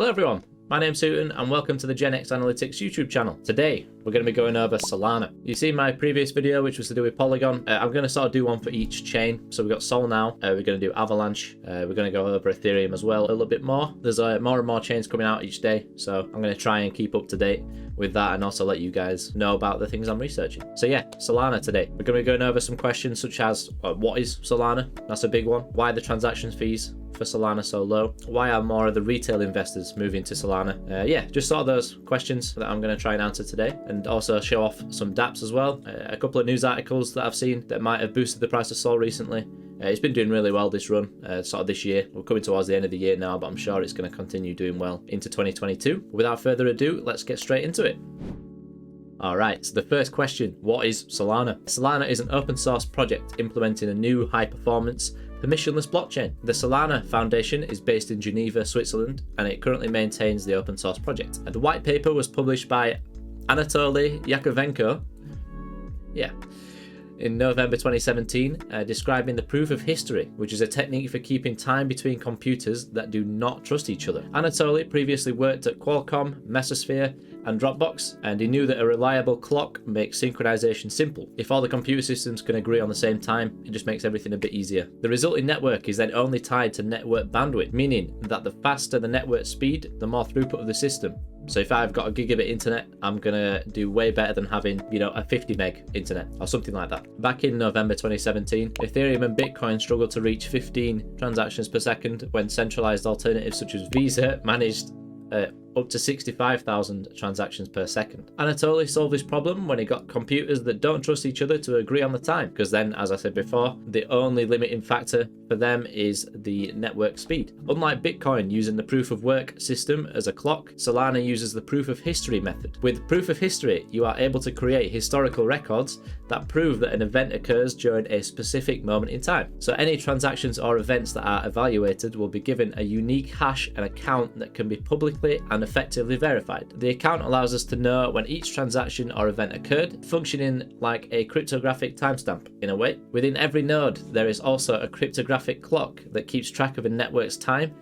Hello everyone, my name's Hooten and welcome to the GenX Analytics YouTube channel. Today we're going to be going over Solana. You see my previous video which was to do with Polygon. I'm going to sort of do one for each chain. So we've got Sol now, we're going to do Avalanche, we're going to go over Ethereum as well a little bit more. There's more and more chains coming out each day, so I'm going to try and keep up to date with that and also let you guys know about the things I'm researching. So yeah, Solana today. We're going to be going over some questions such as what is Solana? That's a big one. Why are the transaction fees for Solana so low? Why are more of the retail investors moving to Solana? Yeah, just sort of those questions that I'm going to try and answer today, and also show off some dApps as well. A couple of news articles that I've seen that might have boosted the price of Sol recently. It's been doing really well this run, sort of this year. We're coming towards the end of the year now, but I'm sure it's going to continue doing well into 2022. Without further ado, let's get straight into it. Alright, so the first question, what is Solana? Solana is an open source project implementing a new high performance permissionless blockchain. The Solana Foundation is based in Geneva, Switzerland, and it currently maintains the open source project. The white paper was published by Anatoly Yakovenko in November 2017, describing the proof of history, which is a technique for keeping time between computers that do not trust each other. Anatoly previously worked at Qualcomm, Mesosphere, and Dropbox, and he knew that a reliable clock makes synchronization simple. If all the computer systems can agree on the same time, it just makes everything a bit easier. The resulting network is then only tied to network bandwidth, meaning that the faster the network speed, the more throughput of the system. So if I've got a gigabit internet, I'm gonna do way better than having, a 50 meg internet or something like that. Back in November 2017, Ethereum and Bitcoin struggled to reach 15 transactions per second when centralized alternatives such as Visa managed up to 65,000 transactions per second. Anatoly solved this problem when he got computers that don't trust each other to agree on the time, because then, as I said before, the only limiting factor for them is the network speed. Unlike Bitcoin using the proof of work system as a clock, Solana uses the proof of history method. With proof of history, you are able to create historical records that prove that an event occurs during a specific moment in time. So any transactions or events that are evaluated will be given a unique hash and account that can be publicly and effectively verified. The account allows us to know when each transaction or event occurred, functioning like a cryptographic timestamp in a way. Within every node, there is also a cryptographic clock that keeps track of a network's time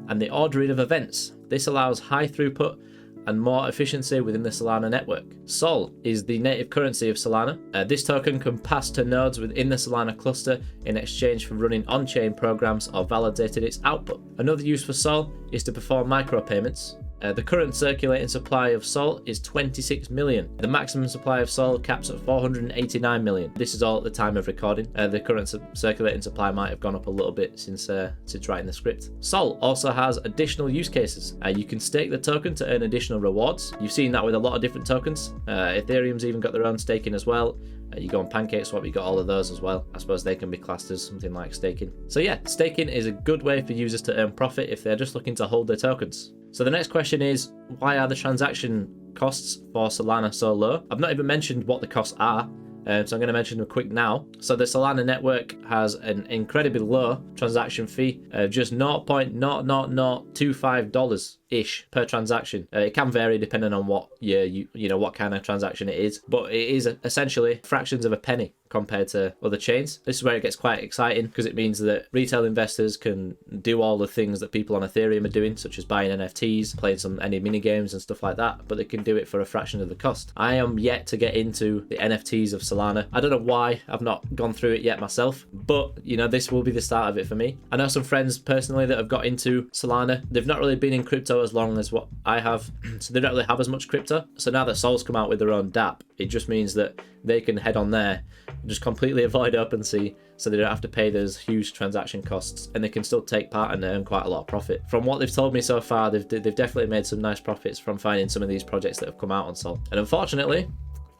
and the ordering of events. This allows high throughput and more efficiency within the Solana network. Sol is the native currency of Solana. This token can pass to nodes within the Solana cluster in exchange for running on-chain programs or validating its output. Another use for Sol is to perform micropayments. The current circulating supply of Sol is 26 million. The maximum supply of Sol caps at 489 million. This is all at the time of recording. The current circulating supply might have gone up a little bit since writing the script. Sol also has additional use cases. You can stake the token to earn additional rewards. You've seen that with a lot of different tokens. Ethereum's even got their own staking as well. You go on PancakeSwap, you got all of those as well. I suppose they can be classed as something like staking. So yeah, staking is a good way for users to earn profit if they're just looking to hold their tokens. So the next question is, why are the transaction costs for Solana so low? I've not even mentioned what the costs are, so I'm going to mention them quick now. So the Solana network has an incredibly low transaction fee, just $0.00025-ish per transaction. It can vary depending on what what kind of transaction it is, but it is essentially fractions of a penny compared to other chains. This is where it gets quite exciting because it means that retail investors can do all the things that people on Ethereum are doing, such as buying NFTs, playing any mini games and stuff like that, but they can do it for a fraction of the cost. I am yet to get into the NFTs of Solana. I don't know why, I've not gone through it yet myself, but this will be the start of it for me. I know some friends personally that have got into Solana. They've not really been in crypto as long as what I have, so they don't really have as much crypto. So now that Sol's come out with their own dApp, it just means that they can head on there and just completely avoid OpenSea, so they don't have to pay those huge transaction costs, and they can still take part and earn quite a lot of profit. From what they've told me so far, they've definitely made some nice profits from finding some of these projects that have come out on Sol. And unfortunately,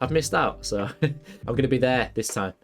I've missed out, so I'm going to be there this time.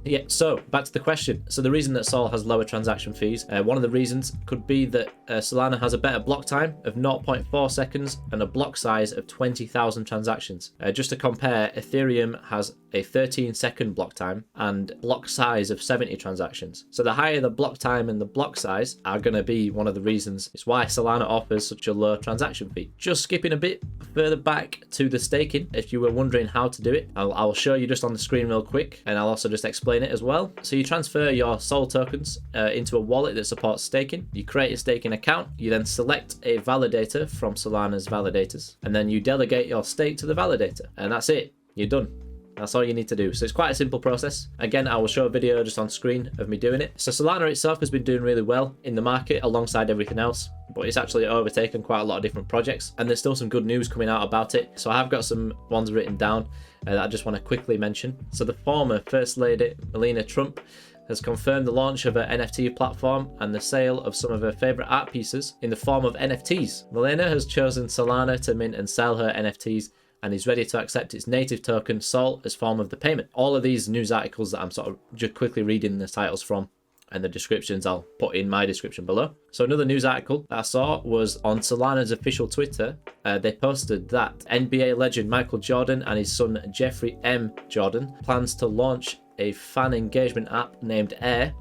Yeah, so back to the question. So the reason that Sol has lower transaction fees, one of the reasons could be that Solana has a better block time of 0.4 seconds and a block size of 20,000 transactions. Just to compare, Ethereum has a 13-second block time and block size of 70 transactions. So the higher the block time and the block size are going to be one of the reasons it's why Solana offers such a low transaction fee. Just skipping a bit further back to the staking, if you were wondering how how to do it. I'll show you just on the screen real quick, and I'll also just explain it as well. So you transfer your Sol tokens into a wallet that supports staking. You create a staking account. You then select a validator from Solana's validators, and then you delegate your stake to the validator, and that's it. You're done. That's all you need to do. So it's quite a simple process. Again, I will show a video just on screen of me doing it. So Solana itself has been doing really well in the market alongside everything else, but it's actually overtaken quite a lot of different projects, and there's still some good news coming out about it. So I have got some ones written down that I just want to quickly mention. So the former First Lady, Melania Trump, has confirmed the launch of her NFT platform and the sale of some of her favorite art pieces in the form of NFTs. Melania has chosen Solana to mint and sell her NFTs, and is ready to accept its native token Sol as form of the payment. All of these news articles that I'm sort of just quickly reading the titles from and the descriptions I'll put in my description below. So another news article that I saw was on Solana's official Twitter. They posted that NBA legend Michael Jordan and his son Jeffrey M. Jordan plans to launch a fan engagement app named Air,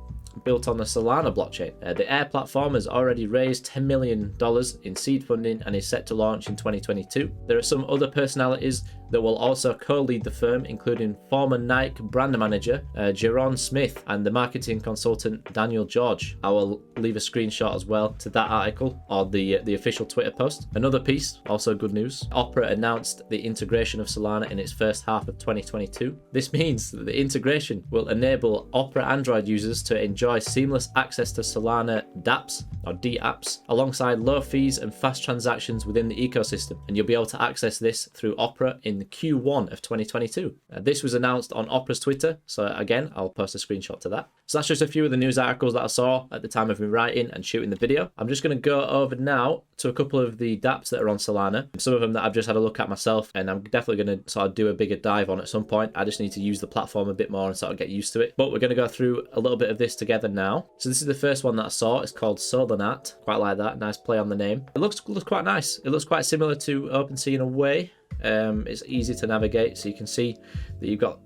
built on the Solana blockchain. The Air platform has already raised $10 million in seed funding and is set to launch in 2022. There are some other personalities that will also co-lead the firm, including former Nike brand manager Jaron Smith and the marketing consultant Daniel George. I will leave a screenshot as well to that article or the official Twitter post. Another piece, also good news. Opera announced the integration of Solana in its first half of 2022. This means that the integration will enable Opera Android users to enjoy seamless access to Solana dApps or dApps alongside low fees and fast transactions within the ecosystem, and you'll be able to access this through Opera in the Q1 of 2022. This was announced on Opera's Twitter, so again I'll post a screenshot to that. So that's just a few of the news articles that I saw at the time of me writing and shooting the video. I'm just going to go over now to a couple of the dApps that are on Solana, some of them that I've just had a look at myself, and I'm definitely going to sort of do a bigger dive on at some point. I just need to use the platform a bit more and sort of get used to it, but we're going to go through a little bit of this together now. So this is the first one that I saw. It's called Solanart. Quite like that. Nice play on the name. It looks quite nice. It looks quite similar to OpenSea in a way. It's easy to navigate, so you can see that you've got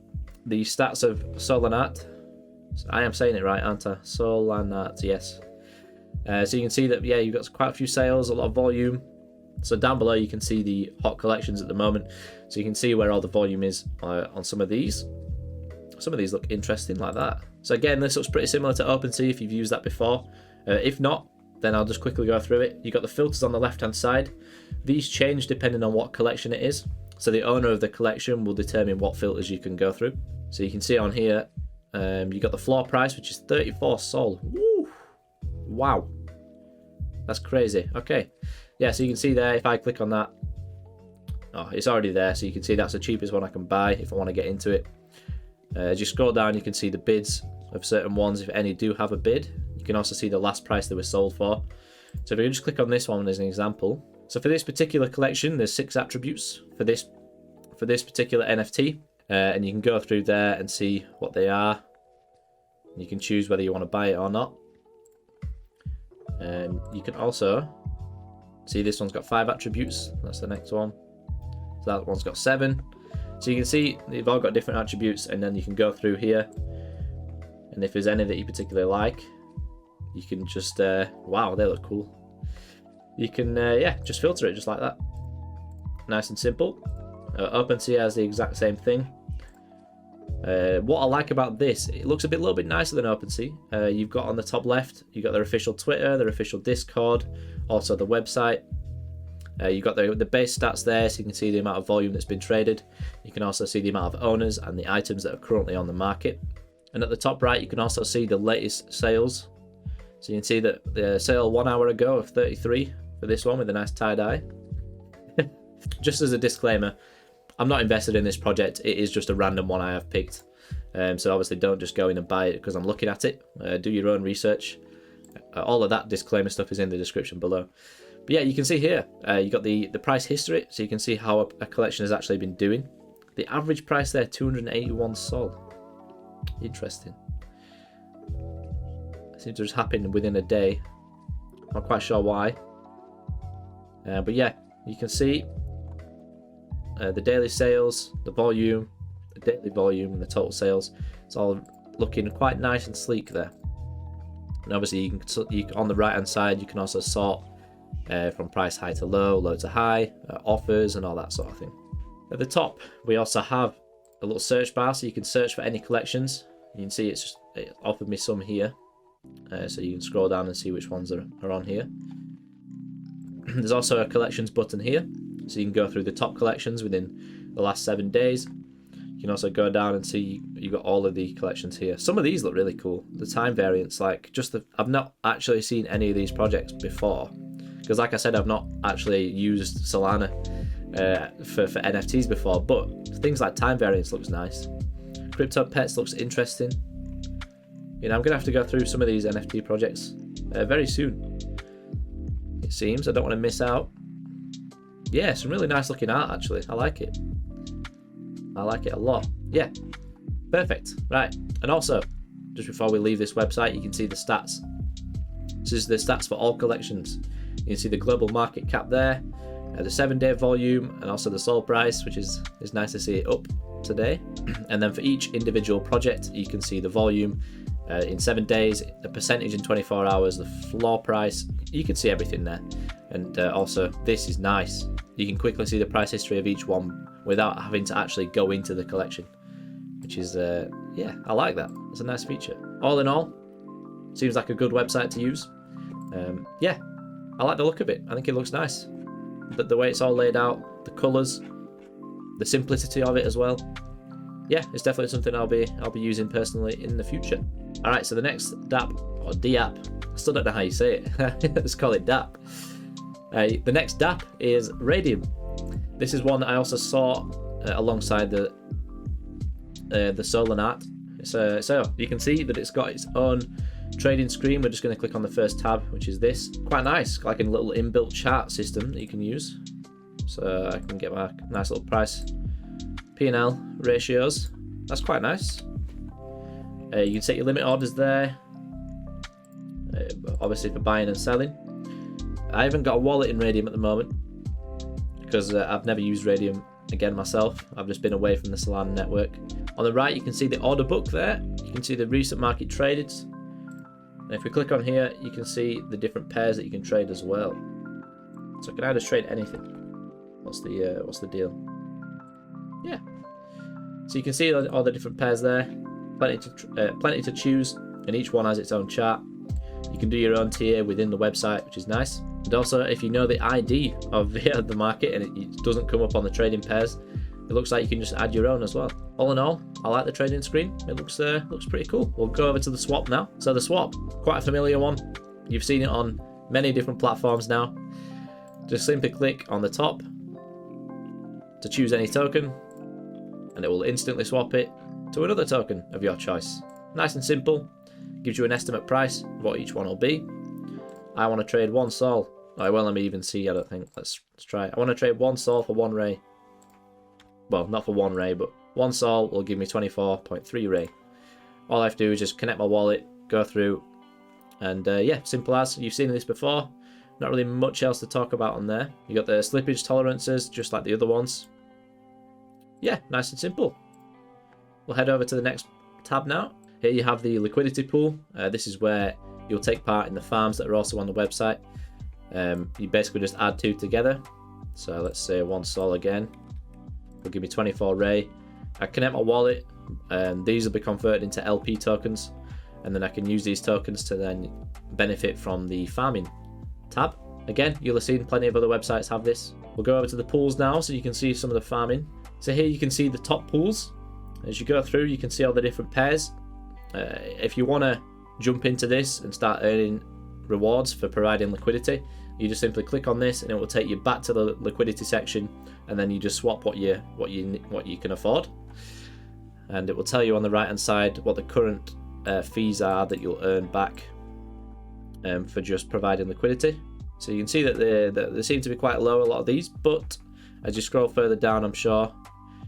the stats of Solanart. So I am saying it right, aren't I? Solanart, yes. So you can see that, yeah, you've got quite a few sales, a lot of volume. So down below you can see the hot collections at the moment, so you can see where all the volume is on some of these. Some of these look interesting like that. So again, this looks pretty similar to OpenSea if you've used that before. If not, then I'll just quickly go through it. You've got the filters on the left hand side. These change depending on what collection it is. So the owner of the collection will determine what filters you can go through. So you can see on here, you've got the floor price, which is 34 Sol. Woo! Wow. That's crazy. Okay. Yeah, so you can see there, if I click on that, oh, it's already there. So you can see that's the cheapest one I can buy if I want to get into it. As you scroll down, you can see the bids of certain ones, if any do have a bid. You can also see the last price they were sold for. So if you just click on this one as an example. So for this particular collection, there's 6 attributes for this particular NFT. And you can go through there and see what they are. You can choose whether you want to buy it or not. You can also see this one's got 5 attributes. That's the next one. So that one's got 7. So you can see they've all got different attributes, and then you can go through here. And if there's any that you particularly like, you can just, wow, they look cool. You can, yeah, just filter it just like that. Nice and simple. OpenSea has the exact same thing. What I like about this, it looks a little bit nicer than OpenSea. You've got on the top left, you've got their official Twitter, their official Discord, also the website. You've got the base stats there, so you can see the amount of volume that's been traded. You can also see the amount of owners and the items that are currently on the market. And at the top right, you can also see the latest sales. So you can see that the sale 1 hour ago of 33 for this one with a nice tie-dye. Just as a disclaimer, I'm not invested in this project. It is just a random one I have picked. So obviously don't just go in and buy it because I'm looking at it. Do your own research. All of that disclaimer stuff is in the description below. But yeah, you can see here, you got the price history, so you can see how a collection has actually been doing. The average price there, 281 Sol. Interesting. It seems to just happen within a day. Not quite sure why. But yeah, you can see the daily sales, the volume, the daily volume, and the total sales. It's all looking quite nice and sleek there. And obviously, you can on the right hand side, you can also sort from price high to low, low to high, offers, and all that sort of thing. At the top, we also have a little search bar, so you can search for any collections. You can see it offered me some here, so you can scroll down and see which ones are on here. There's also a collections button here, so you can go through the top collections within the last 7 days. You can also go down and see you've got all of the collections here. Some of these look really cool. The time variants, like I've not actually seen any of these projects before, because like I said, I've not actually used Solana for NFTs before, but things like time variants looks nice. Crypto pets looks interesting. You know, I'm gonna have to go through some of these NFT projects very soon, it seems. I don't want to miss out. Yeah, some really nice looking art actually. I like it. I like it a lot. Yeah, perfect. Right, and also, just before we leave this website, you can see the stats. This is the stats for all collections. You can see the global market cap there, the 7-day volume, and also the SOL price, which is nice to see it up today. And then for each individual project, you can see the volume in 7 days, the percentage in 24 hours, the floor price. You can see everything there. And also, this is nice. You can quickly see the price history of each one without having to actually go into the collection, which is, yeah, I like that. It's a nice feature. All in all, seems like a good website to use. Yeah, I like the look of it. I think it looks nice. The way it's all laid out, the colours, the simplicity of it as well. Yeah, it's definitely something I'll be using personally in the future. All right, so the next dApp, or dApp, I still don't know how you say it. Let's call it dApp. The next dApp is Raydium. This is one that I also saw alongside the Solanart. So you can see that it's got its own trading screen. We're just going to click on the first tab, which is this. Quite nice, like a little inbuilt chart system that you can use. So I can get my nice little price P&L ratios. That's quite nice. You can set your limit orders there, obviously for buying and selling. I haven't got a wallet in Raydium at the moment because I've never used Raydium again myself. I've just been away from the Solana network. On the right, you can see the order book there. You can see the recent market traded. And if we click on here, you can see the different pairs that you can trade as well. So I can either trade anything. What's the deal? Yeah. So you can see all the different pairs there. Plenty to choose, and each one has its own chart. You can do your own tier within the website, which is nice. And also, if you know the ID of the market and it doesn't come up on the trading pairs, it looks like you can just add your own as well. All in all, I like the trading screen. It looks pretty cool. We'll go over to the swap now. So the swap, quite a familiar one. You've seen it on many different platforms now. Just simply click on the top to choose any token, and it will instantly swap it to another token of your choice. Nice and simple. Gives you an estimate price of what each one will be. I want to trade 1 Sol. Oh, it won't let me even see, I don't think. Let's try it. I want to trade 1 Sol for 1 Ray. Well, not for 1 Ray, but 1 Sol will give me 24.3 Ray. All I have to do is just connect my wallet, go through, and yeah, simple as. You've seen this before. Not really much else to talk about on there. You got the slippage tolerances, just like the other ones. Yeah, nice and simple. We'll head over to the next tab now. Here you have the liquidity pool. This is where you'll take part in the farms that are also on the website. You basically just add 2 together. So let's say 1 Sol again. Will give me 24 Ray. I connect my wallet, and these will be converted into LP tokens, and then I can use these tokens to then benefit from the farming tab. Again, you'll have seen plenty of other websites have this. We'll go over to the pools now so you can see some of the farming. So here you can see the top pools. As you go through, you can see all the different pairs. If you want to jump into this and start earning rewards for providing liquidity, you just simply click on this and it will take you back to the liquidity section, and then you just swap what you can afford, and it will tell you on the right hand side what the current fees are that you'll earn back for just providing liquidity. So you can see that they seem to be quite low, a lot of these, but as you scroll further down, I'm sure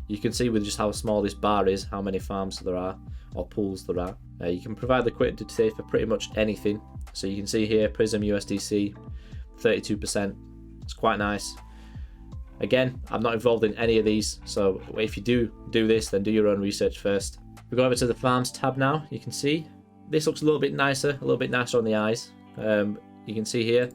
you can see with just how small this bar is, how many farms there are, or pools there are. You can provide liquidity for pretty much anything. So you can see here, Prism USDC, 32%. It's quite nice. Again, I'm not involved in any of these, so if you do this, then do your own research first. We go over to the farms tab now. You can see this looks a little bit nicer on the eyes. You can see here,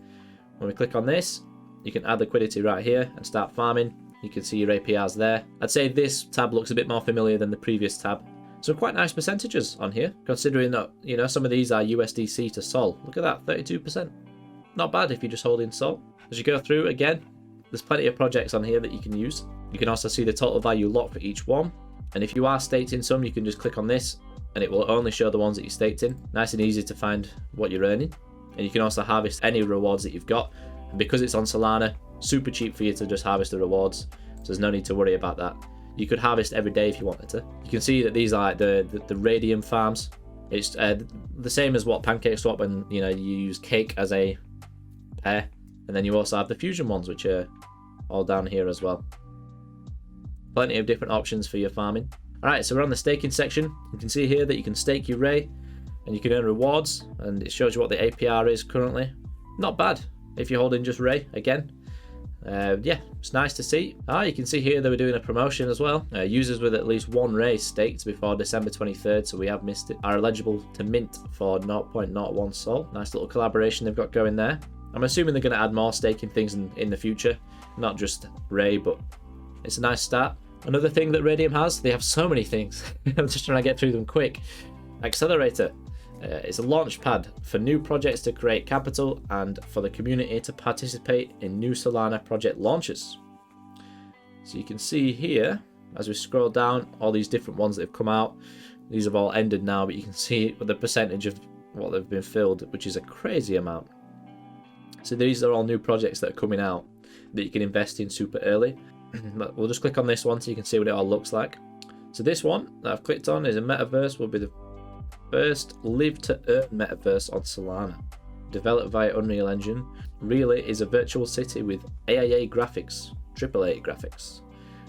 when we click on this, you can add liquidity right here and start farming. You can see your APRs there. I'd say this tab looks a bit more familiar than the previous tab. So quite nice percentages on here, considering that, you know, some of these are USDC to Sol. Look at that, 32%. Not bad if you just hold in Sol. As you go through, again, there's plenty of projects on here that you can use. You can also see the total value locked for each one. And if you are staked in some, you can just click on this and it will only show the ones that you staked in. Nice and easy to find what you're earning. And you can also harvest any rewards that you've got. And because it's on Solana, super cheap for you to just harvest the rewards. So there's no need to worry about that. You could harvest every day if you wanted to. You can see that these are like the Raydium farms. It's the same as what PancakeSwap, and you know, you use Cake as a pair. And then you also have the Fusion ones, which are all down here as well. Plenty of different options for your farming. Alright, so we're on the staking section. You can see here that you can stake your Ray and you can earn rewards, and it shows you what the APR is currently. Not bad if you're holding just Ray again. Yeah, it's nice to see. You can see here they were doing a promotion as well. Users with at least one Ray staked before December 23rd, so we have missed it, are eligible to mint for 0.01 Sol. Nice little collaboration they've got going there. I'm assuming they're going to add more staking things in the future, not just Ray, but it's a nice start. Another thing that Raydium has, they have so many things. I'm just trying to get through them quick. Accelerator. It's a launch pad for new projects to create capital and for the community to participate in new Solana project launches. So you can see here, as we scroll down, all these different ones that have come out. These have all ended now, but you can see the percentage of what they've been filled, which is a crazy amount. So these are all new projects that are coming out that you can invest in super early. But we'll just click on this one so you can see what it all looks like. So this one that I've clicked on is a metaverse, will be the first live to earn metaverse on Solana. Developed via Unreal Engine, Relay is a virtual city with AAA graphics, AAA graphics,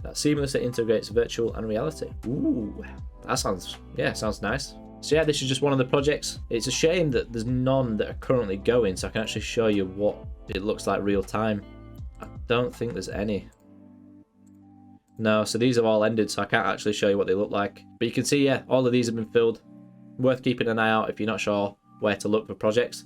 that seamlessly integrates virtual and reality. Ooh, that sounds nice. So yeah, this is just one of the projects. It's a shame that there's none that are currently going, so I can actually show you what it looks like real time. I don't think there's any. No, so these have all ended, so I can't actually show you what they look like. But you can see, yeah, all of these have been filled. Worth keeping an eye out if you're not sure where to look for projects.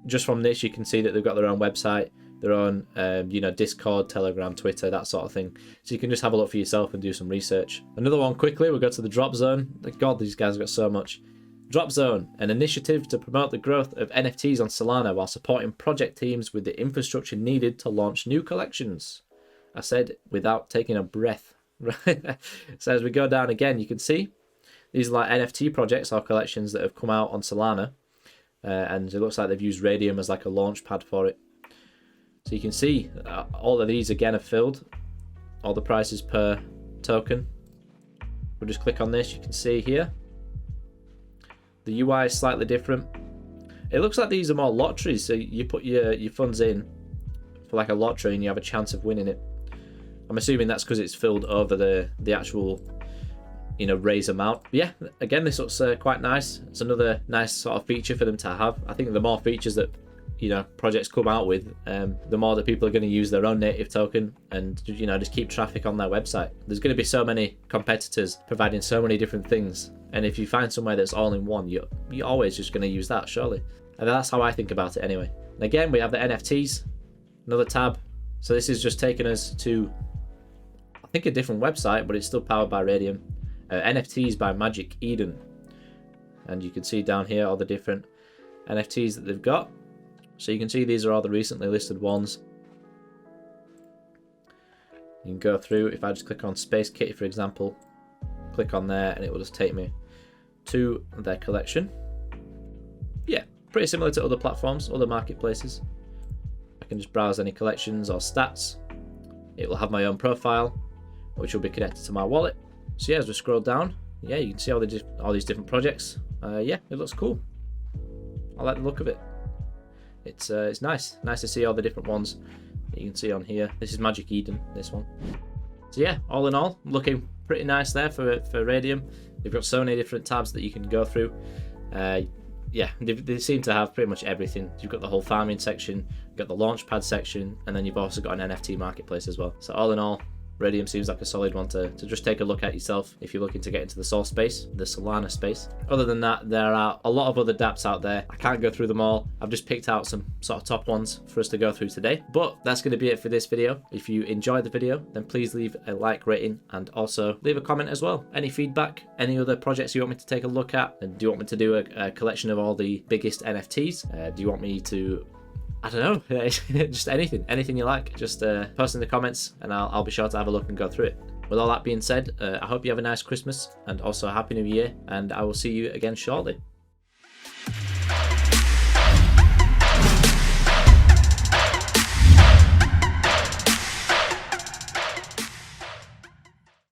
Just from this, you can see that they've got their own website, their own, you know, Discord, Telegram, Twitter, that sort of thing. So you can just have a look for yourself and do some research. Another one quickly, we'll go to the Drop Zone. God, these guys have got so much. Drop Zone, an initiative to promote the growth of NFTs on Solana while supporting project teams with the infrastructure needed to launch new collections. I said without taking a breath. So as we go down again, you can see these are like NFT projects or collections that have come out on Solana. And it looks like they've used Raydium as like a launch pad for it. So you can see all of these again are filled. All the prices per token. We'll just click on this. You can see here. The UI is slightly different. It looks like these are more lotteries. So you put your funds in for like a lottery and you have a chance of winning it. I'm assuming that's because it's filled over the actual, you know, raise amount. But yeah, again, this looks quite nice. It's another nice sort of feature for them to have. I think the more features that, you know, projects come out with, the more that people are going to use their own native token and, you know, just keep traffic on their website. There's going to be so many competitors providing so many different things, and if you find somewhere that's all in one, you're always just going to use that, surely. And that's how I think about it anyway. And again, we have the NFTs, another tab. So this is just taking us to, I think, a different website, but it's still powered by Raydium. NFTs by Magic Eden, and you can see down here all the different NFTs that they've got. So you can see these are all the recently listed ones. You can go through. If I just click on Space Kitty, for example, click on there and it will just take me to their collection. Yeah, pretty similar to other platforms, other marketplaces. I can just browse any collections or stats. It will have my own profile, which will be connected to my wallet. So yeah, as we scroll down, yeah, you can see all these different projects. Yeah, it looks cool. I like the look of it. It's nice to see all the different ones that you can see on here. This is Magic Eden, this one. So yeah, all in all, looking pretty nice there for Raydium. They've got so many different tabs that you can go through. Yeah, they seem to have pretty much everything. You've got the whole farming section, you've got the launchpad section, and then you've also got an NFT marketplace as well. So all in all, Raydium seems like a solid one to just take a look at yourself if you're looking to get into the Sol space, the Solana space. Other than that, there are a lot of other dApps out there. I can't go through them all. I've just picked out some sort of top ones for us to go through today. But that's going to be it for this video. If you enjoyed the video, then please leave a like rating and also leave a comment as well. Any feedback, any other projects you want me to take a look at, and do you want me to do a collection of all the biggest NFTs? Do you want me to, I don't know, just anything you like, just post in the comments and I'll be sure to have a look and go through it. With all that being said, I hope you have a nice Christmas and also a Happy New Year, and I will see you again shortly.